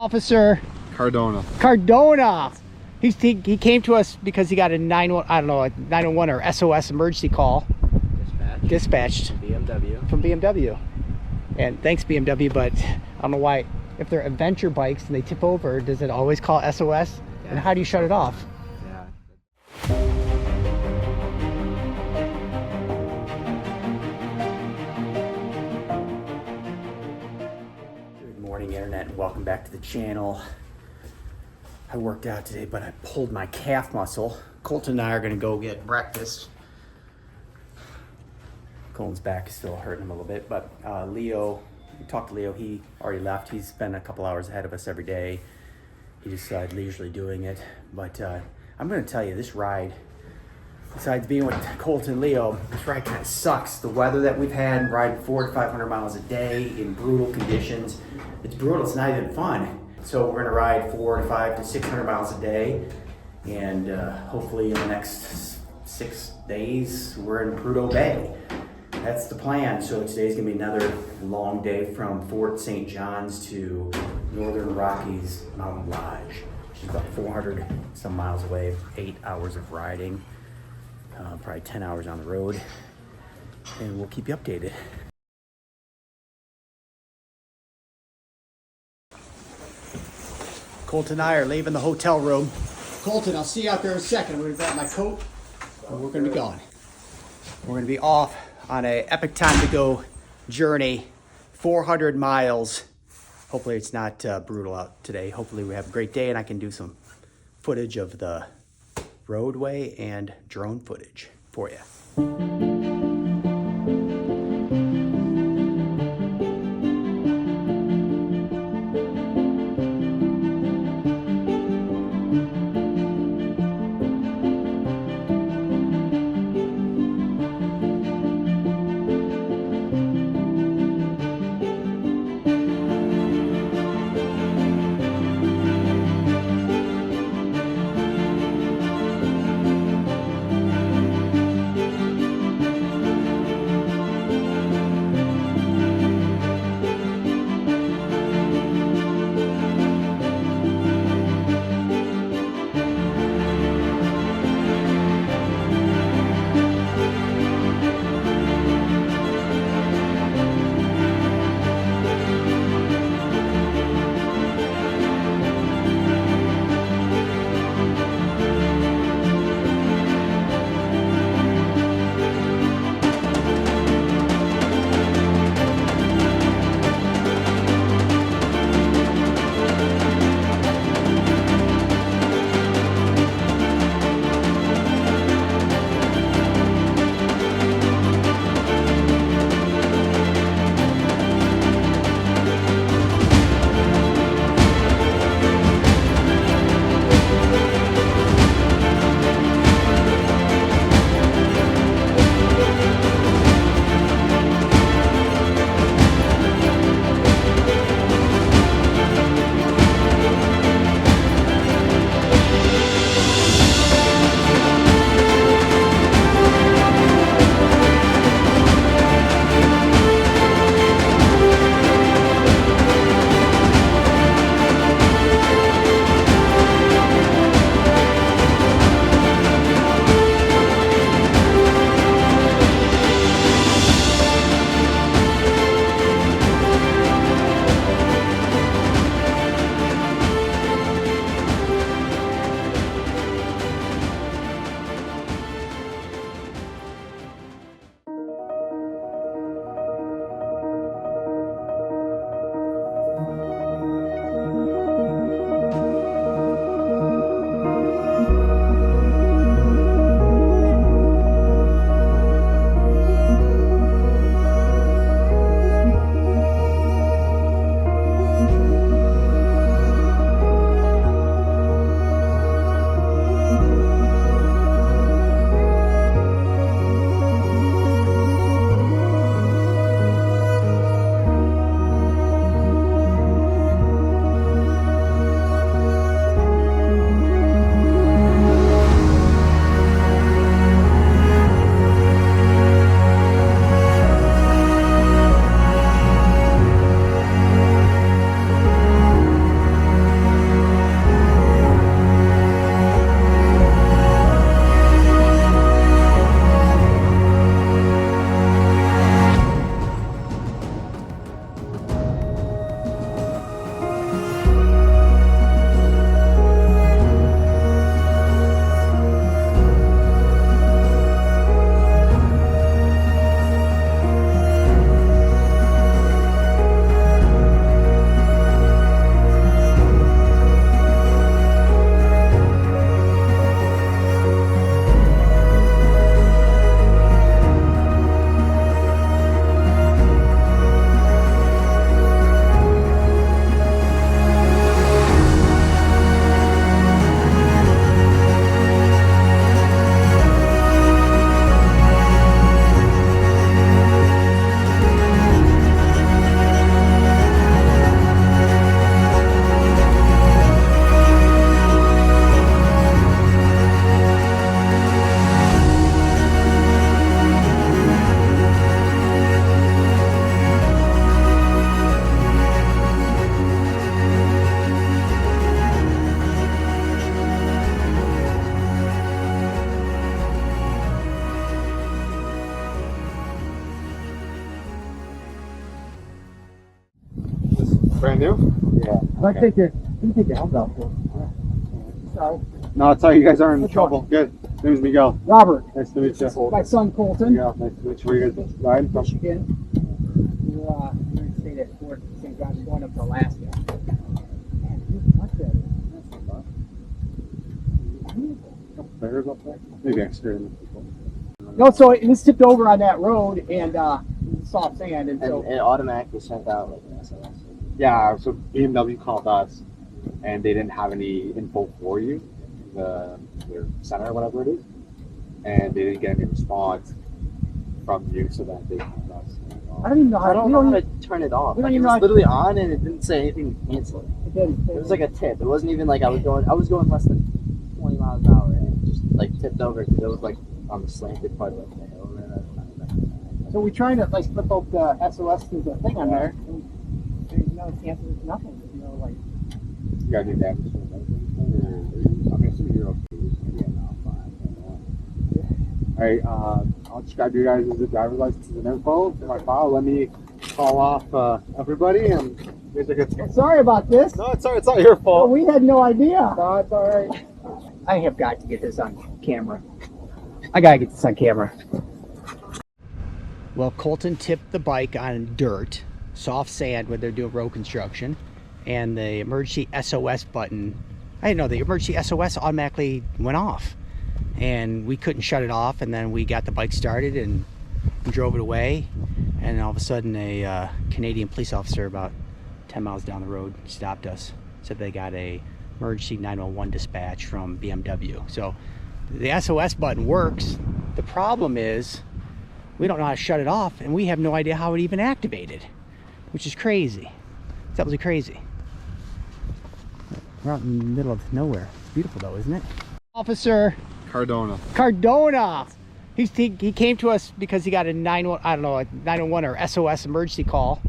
Officer Cardona. He came to us because he got a 911 or SOS emergency call. Dispatched from BMW. And thanks BMW, but I don't know why, if they're adventure bikes and they tip over, does it always call SOS? Yeah. And how do you shut it off? Yeah. Good morning, internet, and welcome back to the channel. I worked out today, but I pulled my calf muscle. Colton and I are gonna go get breakfast. Colton's back is still hurting him a little bit, but Leo, we talked to Leo, he already left. He's been a couple hours ahead of us every day. He just leisurely doing it. But I'm gonna tell you, this ride, besides being with Colton and Leo, this ride kind of sucks. The weather that we've had, riding 400 to 500 miles a day in brutal conditions. It's brutal, it's not even fun. So we're gonna ride 400 to 500 to 600 miles a day. And hopefully in the next 6 days, we're in Prudhoe Bay. That's the plan. So today's gonna be another long day from Fort St. John's to Northern Rockies Mountain Lodge, which is about 400 some miles away, 8 hours of riding, probably 10 hours on the road, and we'll keep you updated. Colton and I are leaving the hotel room. Colton, I'll see you out there in a second. I'm gonna grab my coat and we're gonna be going. We're gonna be off on an epic time to go journey, 400 miles. Hopefully it's not brutal out today. Hopefully we have a great day and I can do some footage of the roadway and drone footage for you. brand new? Yeah. I think you take your helmet off. Sorry. No, it's sorry, you guys aren't in trouble. Good. My name's Miguel. Robert. Nice to meet you. My son Colton. Yeah, nice to meet you. Where you guys riding from? Michigan. We're in state at Fort St. John's, going up to Alaska. Man, what's that? That's not bad. A couple bears up there? Maybe I scared them. No, so it was tipped over on that road and soft sand, and so it automatically sent out like an SOS. Yeah, so BMW called us, and they didn't have any info for you, their center or whatever it is, and they didn't get any response from you, so that they called us. I don't even know. I don't know how to turn it off. Like, it was literally on, and it didn't say anything to cancel it. It was like a tip. It wasn't even like I was going less than 20 miles an hour, and it just like tipped over because it was like on the slanted part of the hill. So we're trying to like flip out the SOS to the thing on there. And there's no chance of nothing. There's no like. You got any damage to it? I'm assuming you're okay. Yeah, no, fine. All right, I'll just grab you guys as a driver's license and info for my file. Let me call off everybody, and you guys are good to go. Sorry about this. No, it's all right. It's not your fault. Oh, we had no idea. No, it's all right. I have got to get this on camera. I gotta get this on camera. Well, Colton tipped the bike on dirt, soft sand when they're doing road construction, and the emergency SOS button, I didn't know the emergency SOS automatically went off, and we couldn't shut it off, and then we got the bike started and drove it away, and all of a sudden a Canadian police officer about 10 miles down the road stopped us, said they got a emergency 911 dispatch from BMW. So the SOS button works. The problem is we don't know how to shut it off, and we have no idea how it even activated, which is crazy. It's absolutely crazy. We're out in the middle of nowhere. It's beautiful though, isn't it? Officer Cardona. He came to us because he got a 911 or SOS emergency call.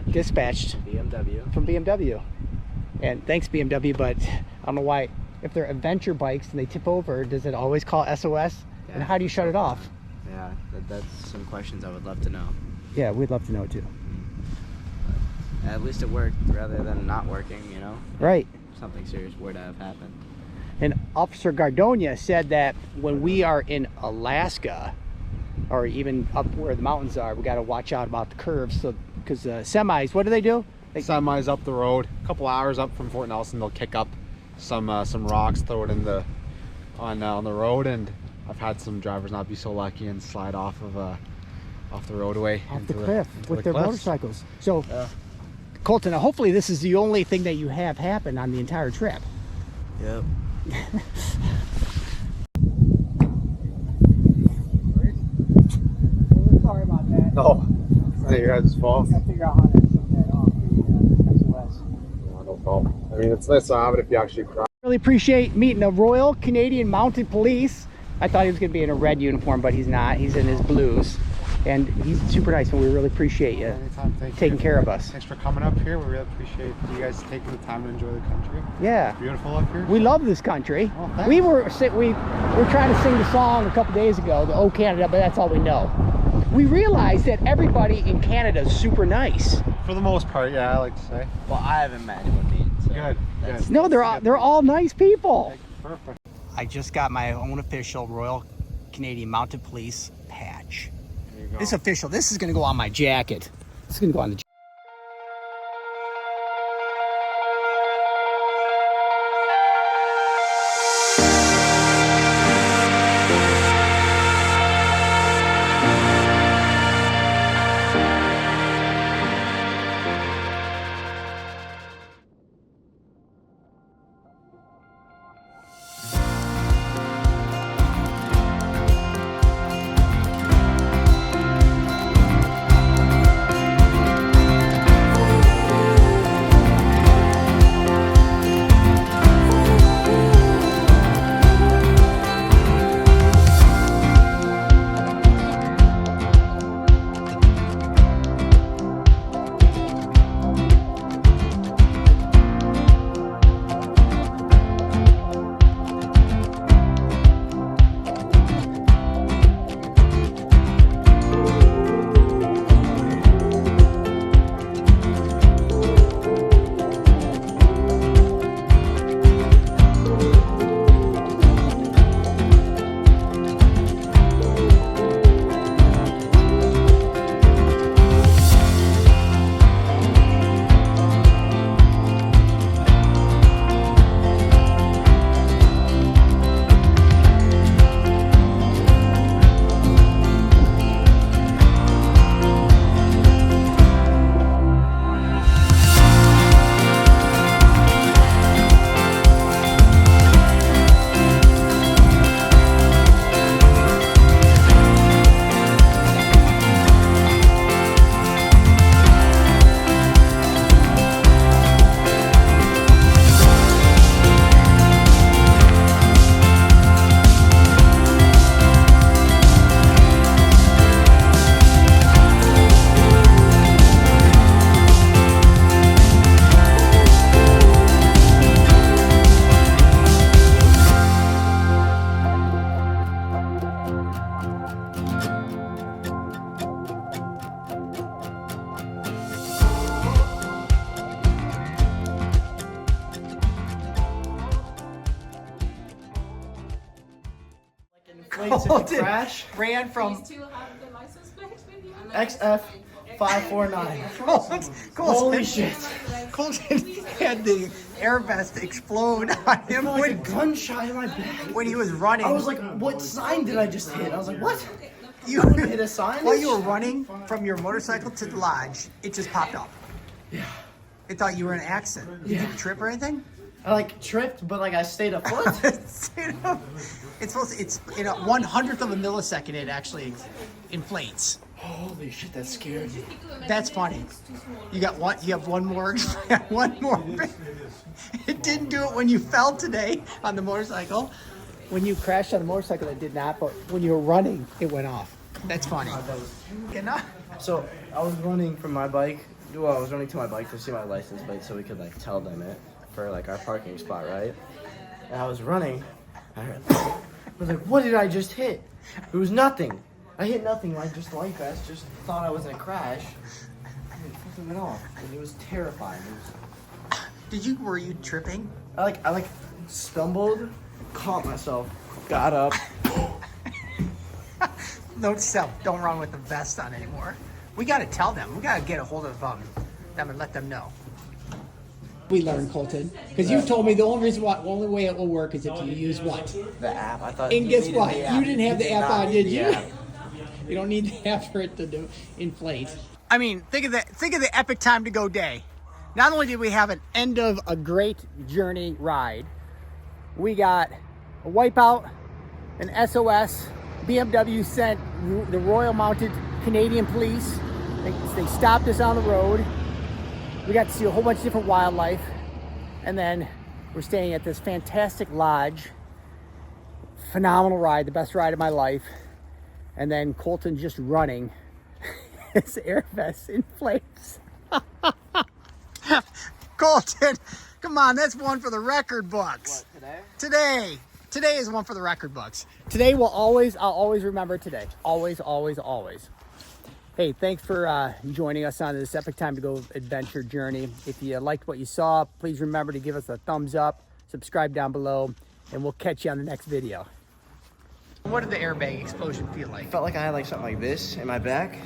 Dispatched. BMW. From BMW. And thanks BMW, but I don't know why, if they're adventure bikes and they tip over, does it always call SOS? Yeah. And how do you shut it off? Yeah, that's some questions I would love to know. Yeah, we'd love to know too. At least it worked rather than not working, you know? Right. Something serious would have happened. And Officer Gardonia said that when we are in Alaska, or even up where the mountains are, we got to watch out about the curves. So, because semis, what do? Semis up the road, a couple hours up from Fort Nelson, they'll kick up some rocks, throw it in on the road, and I've had some drivers not be so lucky and slide off the roadway off the cliff with their motorcycles. So, Colton, hopefully this is the only thing that you have happen on the entire trip. Yep. Sorry about that. No, it's not your guys' fault. I gotta figure out how to shut that off the SOS. No problem. I mean, it's nice to have it if you actually cry. Really appreciate meeting the Royal Canadian Mounted Police. I thought he was going to be in a red uniform, but he's not. He's in his blues. And he's super nice, and we really appreciate you taking care of us. Thanks for coming up here. We really appreciate you guys taking the time to enjoy the country. Yeah. It's beautiful up here. We love this country. Oh, we were trying to sing the song a couple days ago, the "Oh Canada," but that's all we know. We realized that everybody in Canada is super nice. For the most part, yeah, I like to say. Well, I haven't met anyone mean. So Good. No, they're all nice people. Perfect. I just got my own official Royal Canadian Mounted Police patch. There you go. This official. This is going to go on my jacket. This is going to go on the jacket. Colton ran from These two have the license plate with you? XF 549. Holy shit. Colton had the air vest explode on him Like a gunshot in my back. when he was running. I was like, what sign did I just hit? I was like, what? you Hit a sign? while you were running from your motorcycle to the lodge, it just popped up. Yeah. It thought you were in an accident. Did you trip or anything? I like tripped, but like I stayed afloat. It's supposed to, it's in a 1/100th of a millisecond it actually inflates. Holy shit, that scared me. That's funny. You got one. You have one more. One more. It didn't do it when you fell today on the motorcycle. When you crashed on the motorcycle, it did not. But when you were running, it went off. That's funny. You know? So I was running from my bike. Well, I was running to my bike to see my license plate so we could like tell them it for like our parking spot, right? And I was running. I was like, what did I just hit? It was nothing. I hit nothing. I just life vest. Just thought I was in a crash. And it fucking went off. And it was terrifying. Were you tripping? I stumbled, caught myself, got up. Note to self: don't run with the vest on anymore. We got to tell them. We got to get a hold of them and let them know. We learned, Colton, because you told me the only way it will work is if you use what? The app. I thought. And you guess needed what? the app. You didn't have the did app not on, need did the you? app. You don't need the app for it to inflate. I mean, think of the epic time to go day. Not only did we have an end of a great journey ride, we got a wipeout, an SOS. BMW sent the Royal Mounted Canadian Police. They stopped us on the road. We got to see a whole bunch of different wildlife. And then we're staying at this fantastic lodge. Phenomenal ride, the best ride of my life. And then Colton just running. His air vest inflates. Colton, come on, that's one for the record books. Today? Today is one for the record books. Today I'll always remember today. Always, always, always. Hey, thanks for joining us on this Epic Time to Go adventure journey. If you liked what you saw, please remember to give us a thumbs up, subscribe down below, and we'll catch you on the next video. What did the airbag explosion feel like? It felt like I had like something like this in my back,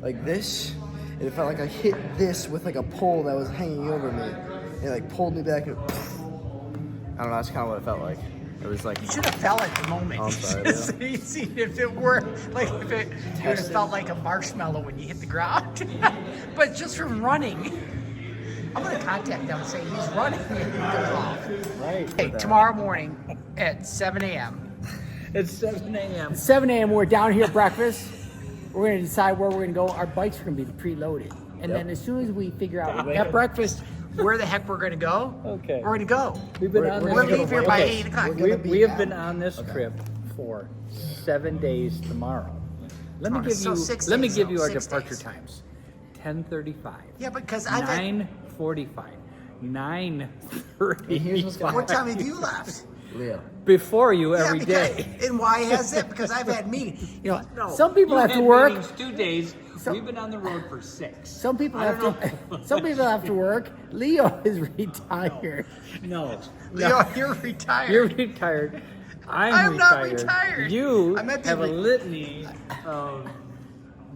like this, and it felt like I hit this with like a pole that was hanging over me. And it like pulled me back and I don't know, that's kind of what it felt like. It was like You should have felt at the moment. I'm sorry, You see if it were like if it would have felt like a marshmallow when you hit the ground. But just from running, I'm gonna contact them and say he's running and it goes off. right. Hey, tomorrow morning at 7 a.m. It's 7 a.m. 7 a.m. we're down here at breakfast. We're gonna decide where we're gonna go. Our bikes are gonna be preloaded, and then as soon as we figure out at breakfast where the heck we're gonna go, Okay. we're gonna go. We've been on We're this leave here by okay. 8 o'clock. We have been on this trip for 7 days tomorrow. Let me give So you 6 let me days, give you though, our 6 departure days. times. 10:35. Yeah, because I've had. 9:45. Here's what's 9:35. What time have you left? Leo. Before you Yeah, every because- day. And why has that? Because I've had meetings. You know, No, some people you have to had work. meetings 2 days. So- We've been on the road for 6. Some people I have don't to. know. Some people have to work. Leo is retired. No. Leo, you're retired. You're retired. I'm I'm not retired. retired. You I'm at the have a re- litany of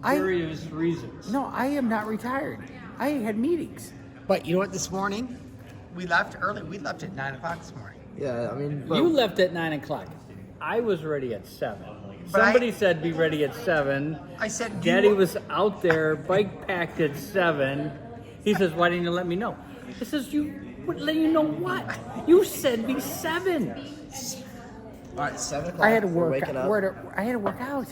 various reasons. No, I am not retired. I had meetings. But you know what? This morning, we left early. We left at 9 o'clock this morning. Yeah, I mean, You left at 9 o'clock. I was ready at 7. But Somebody said be ready at 7. I said, Daddy was out there, bike packed at 7. He says, why didn't you let me know? I says, let you know what? You said be 7. all right, 7 o'clock. I had to we're work. waking up. I had to work out.